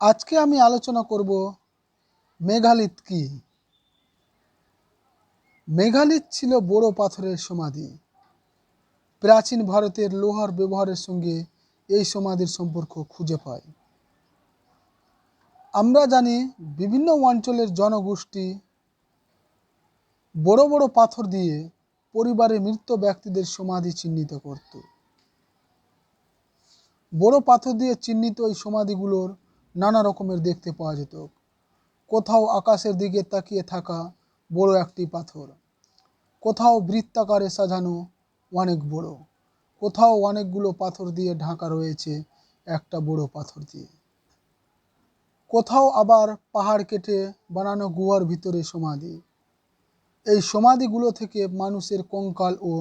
আজকে আমি আলোচনা করব মেঘালিথ কি। মেঘালিথ ছিল বড় পাথরের সমাধি। প্রাচীন ভারতের লোহার ব্যবহারের সঙ্গে এই সমাধির সম্পর্ক খুঁজে পাই। আমরা জানি বিভিন্ন অঞ্চলের জনগোষ্ঠী বড় বড় পাথর দিয়ে পরিবারের মৃত ব্যক্তিদের সমাধি চিহ্নিত করত। বড় পাথর দিয়ে চিহ্নিত এই সমাধিগুলোর নানা রকমের দেখতে পাওয়া যেত। কোথাও আকাশের দিকে তাকিয়ে থাকা বড় একটি পাথর, কোথাও বৃত্তাকারে সাজানো অনেক বড়, কোথাও অনেকগুলো পাথর দিয়ে ঢাকা রয়েছে একটা বড় পাথর দিয়ে, কোথাও আবার পাহাড় কেটে বানানো গুহার ভিতরে সমাধি। এই সমাধিগুলো থেকে মানুষের কঙ্কাল ও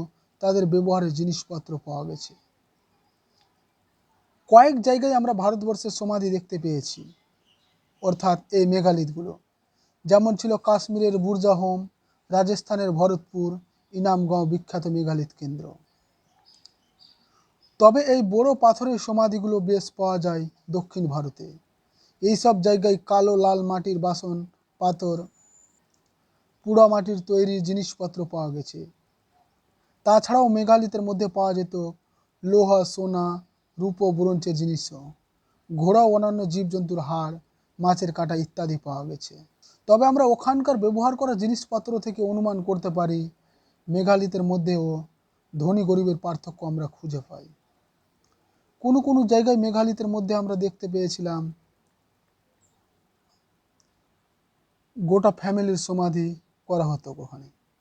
তাদের ব্যবহারের জিনিসপত্র পাওয়া গেছে। কয়েক জায়গায় আমরা ভারতবর্ষের সমাধি দেখতে পেয়েছি, অর্থাৎ এই মেঘালিথগুলো, যেমন ছিল কাশ্মীরের বুরজাহোম, রাজস্থানের ভরতপুর, ইনামগাঁও বিখ্যাত মেঘালিথ কেন্দ্র। তবে এই বড় পাথরের সমাধিগুলো বেশ পাওয়া যায় দক্ষিণ ভারতে। এই সব জায়গায় কালো লাল মাটির বাসন, পাথর, পুড়া মাটির তৈরি জিনিসপত্র পাওয়া গেছে। তাছাড়াও মেঘালিথের মধ্যে পাওয়া যেত লোহা, সোনা, রূপো, ব্রোঞ্জের জিনিসও, ঘোড়া ও অন্যান্য জীবজন্তুর হাড়, মাছের কাঁটা ইত্যাদি পাওয়া গেছে। তবে আমরা ওখানকার ব্যবহার করা জিনিসপত্র থেকে অনুমান করতে পারি মেঘালিথের মধ্যেও ধনী গরিবের পার্থক্য আমরা খুঁজে পাই। কোনো কোনো জায়গায় মেঘালিথের মধ্যে আমরা দেখতে পেয়েছিলাম গোটা ফ্যামিলির সমাধি করা হতো ওখানে।